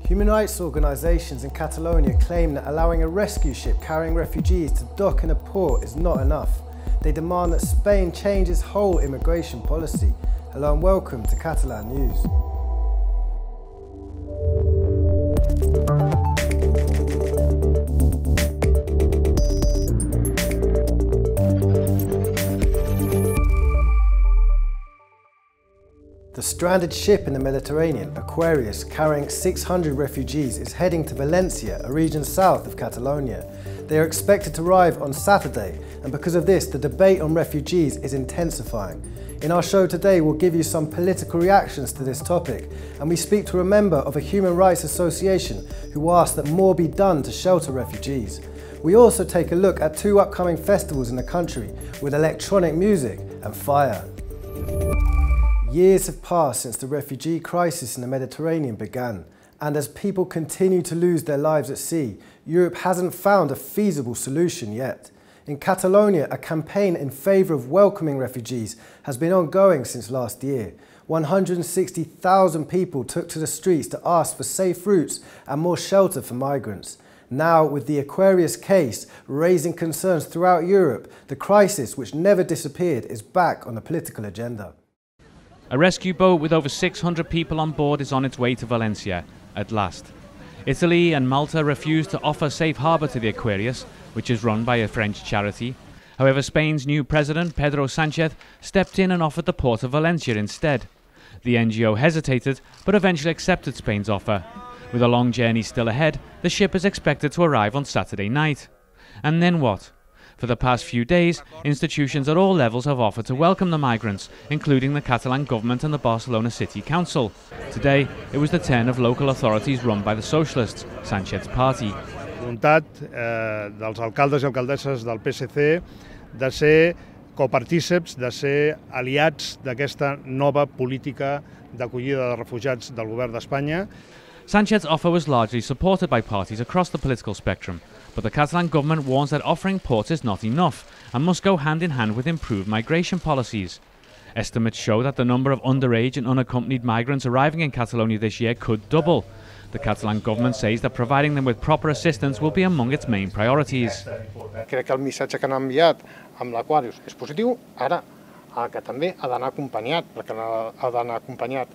Human rights organisations in Catalonia claim that allowing a rescue ship carrying refugees to dock in a port is not enough. They demand that Spain change its whole immigration policy. Hello and welcome to Catalan News. The stranded ship in the Mediterranean, Aquarius, carrying 600 refugees, is heading to Valencia, a region south of Catalonia. They are expected to arrive on Saturday, and because of this, the debate on refugees is intensifying. In our show today, we'll give you some political reactions to this topic, and we speak to a member of a human rights association who asked that more be done to shelter refugees. We also take a look at two upcoming festivals in the country with electronic music and fire. Years have passed since the refugee crisis in the Mediterranean began, and as people continue to lose their lives at sea, Europe hasn't found a feasible solution yet. In Catalonia, a campaign in favour of welcoming refugees has been ongoing since last year. 160,000 people took to the streets to ask for safe routes and more shelter for migrants. Now, with the Aquarius case raising concerns throughout Europe, the crisis, which never disappeared, is back on the political agenda. A rescue boat with over 600 people on board is on its way to Valencia, at last. Italy and Malta refused to offer safe harbour to the Aquarius, which is run by a French charity. However, Spain's new president, Pedro Sánchez, stepped in and offered the port of Valencia instead. The NGO hesitated, but eventually accepted Spain's offer. With a long journey still ahead, the ship is expected to arrive on Saturday night. And then what? For the past few days, institutions at all levels have offered to welcome the migrants, including the Catalan government and the Barcelona City Council. Today, it was the turn of local authorities run by the Socialists, Sánchez's party. Voluntat dels alcaldes i alcaldesses del PSC de ser copartíceps, de ser aliats d'aquesta nova política d'acollida de refugiats del govern d'Espanya. Sánchez's offer was largely supported by parties across the political spectrum, but the Catalan government warns that offering ports is not enough and must go hand in hand with improved migration policies. Estimates show that the number of underage and unaccompanied migrants arriving in Catalonia this year could double. The Catalan government says that providing them with proper assistance will be among its main priorities. Crec que el missatge que han enviat amb l'Aquarius és positiu, ara que també ha d'anar acompanyat, perquè ha d'anar acompanyat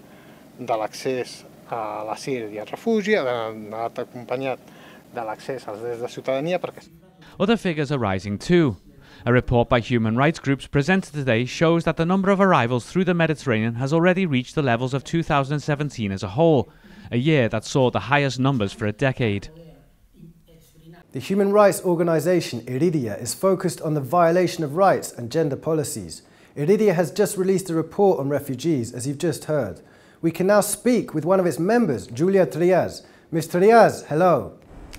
de l'accés a l'asil i al refugi, ha d'anar acompanyat de l'accés als drets de ciutadania. Other figures are rising too. A report by human rights groups presented today shows that the number of arrivals through the Mediterranean has already reached the levels of 2017 as a whole, a year that saw the highest numbers for a decade. The human rights organisation Iridia is focused on the violation of rights and gender policies. Iridia has just released a report on refugees, as you've just heard. We can now speak with one of its members, Julia Trias. Ms. Trias, hello.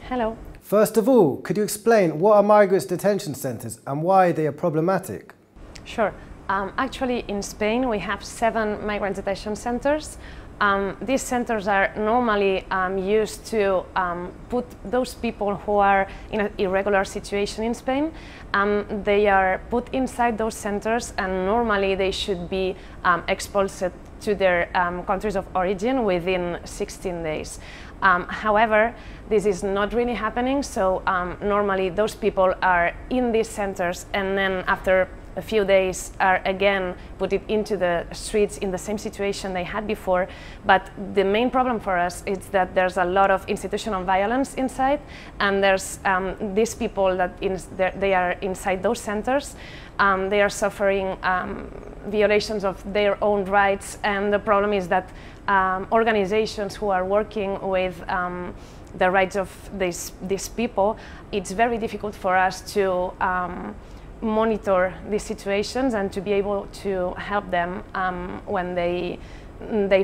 Hello. First of all, could you explain what are migrants' detention centres and why they are problematic? Sure. Actually, in Spain, we have 7 migrant detention centres. These centres are normally used to put those people who are in an irregular situation in Spain. They are put inside those centres, and normally they should be expulsed to their countries of origin within 16 days. However, this is not really happening, so normally those people are in these centres and then after a few days are again put into the streets in the same situation they had before. But the main problem for us is that there's a lot of institutional violence inside, and there's these people that they are inside those centers. They are suffering violations of their own rights, and the problem is that organizations who are working with the rights of these people, it's very difficult for us to monitor these situations and to be able to help them when they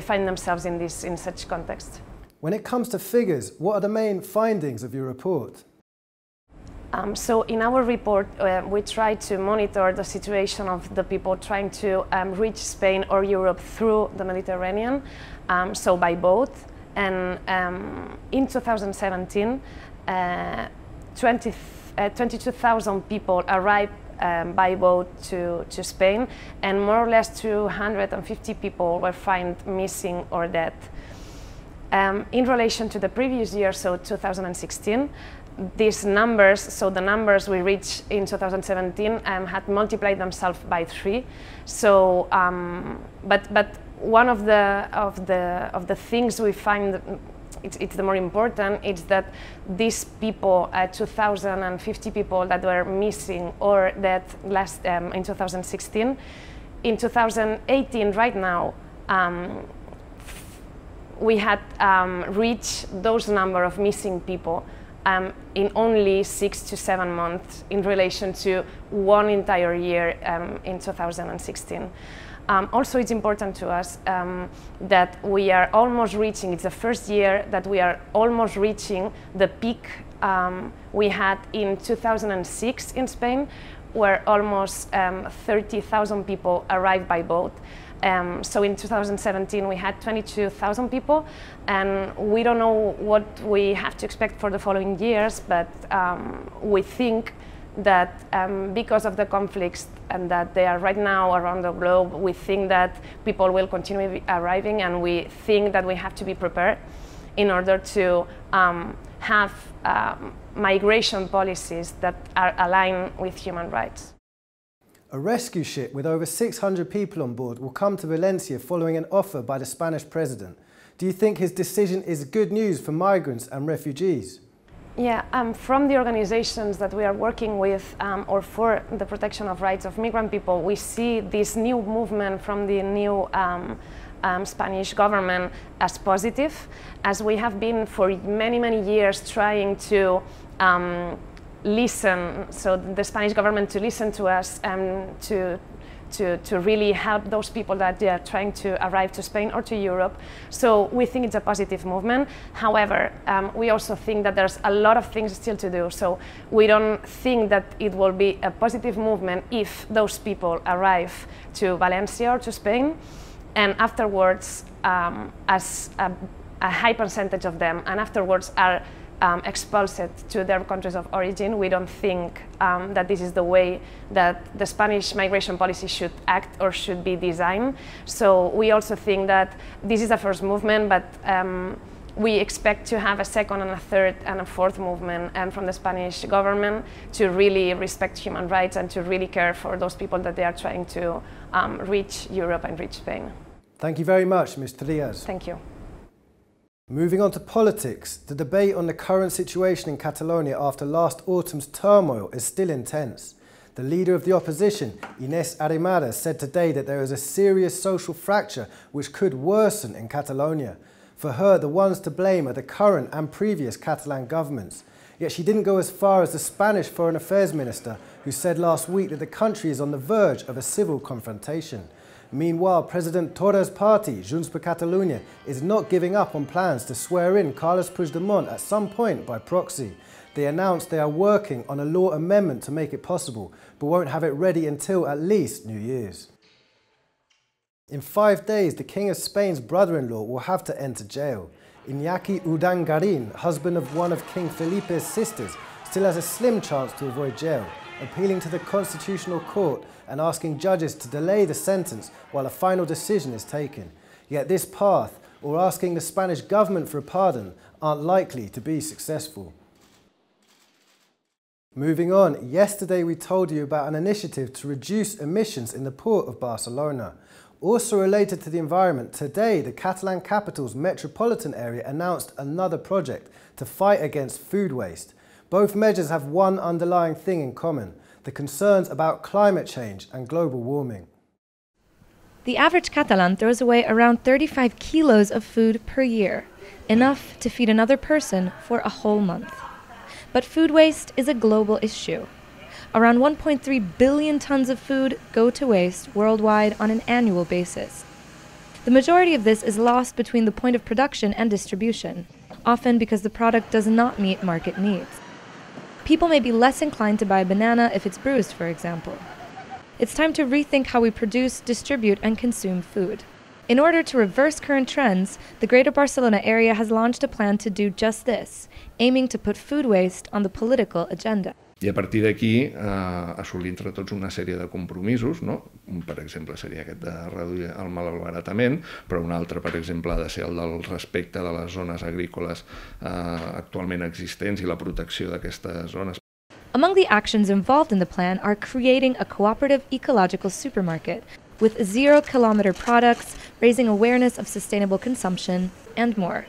find themselves in such context. When it comes to figures, what are the main findings of your report? So in our report, we try to monitor the situation of the people trying to reach Spain or Europe through the Mediterranean, so by boat. And in 2017, 22,000 people arrived by boat to Spain, and more or less 250 people were found missing or dead. In relation to the previous year, so 2016, these numbers, so the numbers we reached in 2017 had multiplied themselves by 3. So, but one of the things we find it's the more important is that these people, 2,050 people that were missing or that last in 2016, in 2018 right now, we had reached those number of missing people in only 6 to 7 months in relation to one entire year in 2016. Also, it's important to us that we are almost reaching, it's the first year that we are almost reaching the peak we had in 2006 in Spain, where almost 30,000 people arrived by boat. So in 2017 we had 22,000 people, and we don't know what we have to expect for the following years, but we think that because of the conflicts and that they are right now around the globe, we think that people will continue arriving, and we think that we have to be prepared in order to have migration policies that are aligned with human rights. A rescue ship with over 600 people on board will come to Valencia following an offer by the Spanish president. Do you think his decision is good news for migrants and refugees? Yeah, from the organizations that we are working with or for the protection of rights of migrant people, we see this new movement from the new Spanish government as positive, as we have been for many, many years trying to listen, so the Spanish government to listen to us and to really help those people that they are trying to arrive to Spain or to Europe. So we think it's a positive movement. However, we also think that there's a lot of things still to do. So we don't think that it will be a positive movement if those people arrive to Valencia or to Spain, and afterwards, as a high percentage of them, and afterwards are expulsed to their countries of origin. We don't think that this is the way that the Spanish migration policy should act or should be designed. So we also think that this is the first movement, but we expect to have a second and a third and a fourth movement from the Spanish government to really respect human rights and to really care for those people that they are trying to reach Europe and reach Spain. Thank you very much, Ms. Trias. Thank you. Moving on to politics, the debate on the current situation in Catalonia after last autumn's turmoil is still intense. The leader of the opposition, Inés Arrimadas, said today that there is a serious social fracture which could worsen in Catalonia. For her, the ones to blame are the current and previous Catalan governments. Yet she didn't go as far as the Spanish Foreign Affairs Minister, who said last week that the country is on the verge of a civil confrontation. Meanwhile, President Torra's party, Junts per Catalunya, is not giving up on plans to swear in Carles Puigdemont at some point by proxy. They announced they are working on a law amendment to make it possible, but won't have it ready until at least New Year's. In 5 days, the King of Spain's brother-in-law will have to enter jail. Iñaki Urdangarin, husband of one of King Felipe's sisters, still has a slim chance to avoid jail, appealing to the Constitutional Court and asking judges to delay the sentence while a final decision is taken. Yet this path, or asking the Spanish government for a pardon, aren't likely to be successful. Moving on, yesterday we told you about an initiative to reduce emissions in the port of Barcelona. Also related to the environment, today the Catalan capital's metropolitan area announced another project to fight against food waste. Both measures have one underlying thing in common: the concerns about climate change and global warming. The average Catalan throws away around 35 kilos of food per year, enough to feed another person for a whole month. But food waste is a global issue. Around 1.3 billion tons of food go to waste worldwide on an annual basis. The majority of this is lost between the point of production and distribution, often because the product does not meet market needs. People may be less inclined to buy a banana if it's bruised, for example. It's time to rethink how we produce, distribute, and consume food. In order to reverse current trends, the Greater Barcelona area has launched a plan to do just this, aiming to put food waste on the political agenda. I a partir d'aquí assolir entre tots una sèrie de compromisos, no? Per exemple, seria aquest de reduir el malbaratament, però un altre, per exemple, ha de ser el del respecte de les zones agrícoles actualment existents i la protecció d'aquestes zones. Among the actions involved in the plan are creating a cooperative ecological supermarket with 0-kilometer products, raising awareness of sustainable consumption, and more.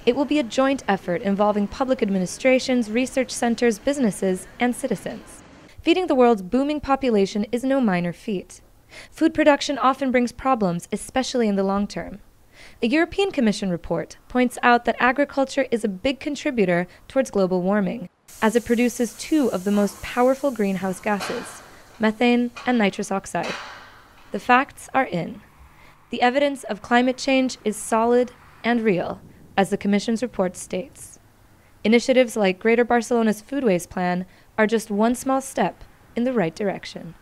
It will be a joint effort involving public administrations, research centers, businesses, and citizens. Feeding the world's booming population is no minor feat. Food production often brings problems, especially in the long term. A European Commission report points out that agriculture is a big contributor towards global warming, as it produces two of the most powerful greenhouse gases, methane and nitrous oxide. The facts are in. The evidence of climate change is solid and real, as the Commission's report states. Initiatives like Greater Barcelona's food waste plan are just one small step in the right direction.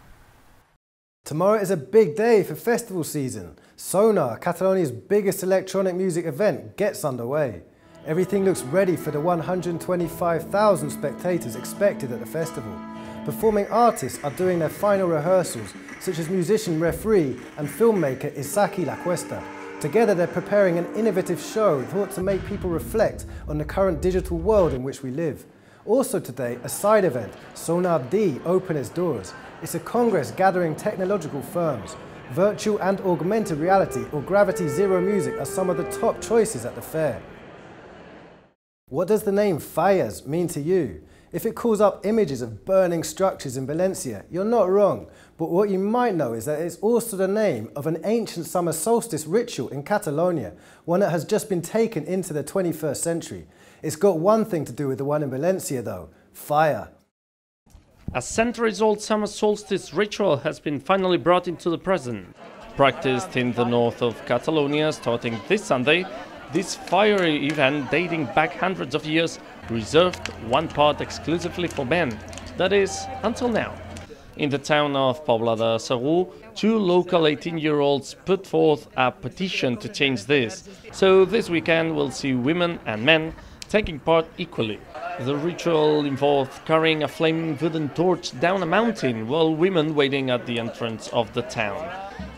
Tomorrow is a big day for festival season. Sonar, Catalonia's biggest electronic music event, gets underway. Everything looks ready for the 125,000 spectators expected at the festival. Performing artists are doing their final rehearsals, such as musician Refugee and filmmaker Isaki La Cuesta. Together they're preparing an innovative show thought to make people reflect on the current digital world in which we live. Also today, a side event, Sonar D, open its doors. It's a congress gathering technological firms. Virtual and augmented reality or gravity zero music are some of the top choices at the fair. What does the name Fallas mean to you? If it calls up images of burning structures in Valencia, you're not wrong. But what you might know is that it's also the name of an ancient summer solstice ritual in Catalonia, one that has just been taken into the 21st century. It's got one thing to do with the one in Valencia though, fire. A centuries-old summer solstice ritual has been finally brought into the present. Practiced in the north of Catalonia starting this Sunday, this fiery event dating back hundreds of years reserved one part exclusively for men, that is, until now. In the town of Pobla de Segur, two local 18-year-olds put forth a petition to change this, so this weekend we'll see women and men taking part equally. The ritual involved carrying a flaming wooden torch down a mountain while women waiting at the entrance of the town.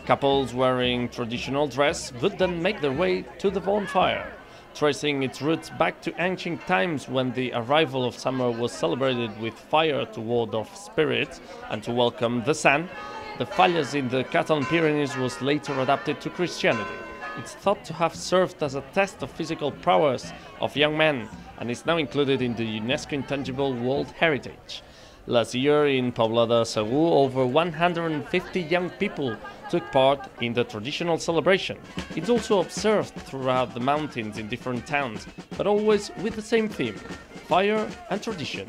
Couples wearing traditional dress would then make their way to the bonfire, tracing its roots back to ancient times when the arrival of summer was celebrated with fire to ward off spirits and to welcome the sun. The Fallas in the Catalan Pyrenees was later adapted to Christianity. It's thought to have served as a test of physical prowess of young men and is now included in the UNESCO Intangible World Heritage. Last year in Pobla de Segur, over 150 young people took part in the traditional celebration. It's also observed throughout the mountains in different towns, but always with the same theme, fire and tradition,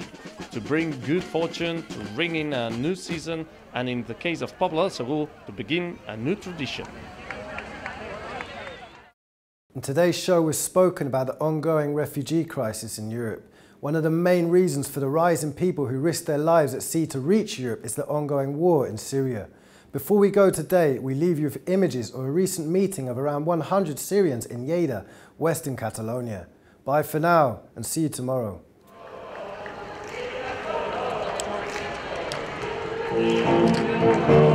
to bring good fortune, to ring in a new season, and in the case of Pobla de Segur, to begin a new tradition. In today's show we've spoken about the ongoing refugee crisis in Europe. One of the main reasons for the rise in people who risk their lives at sea to reach Europe is the ongoing war in Syria. Before we go today, we leave you with images of a recent meeting of around 100 Syrians in Lleida, western Catalonia. Bye for now and see you tomorrow. Thank you.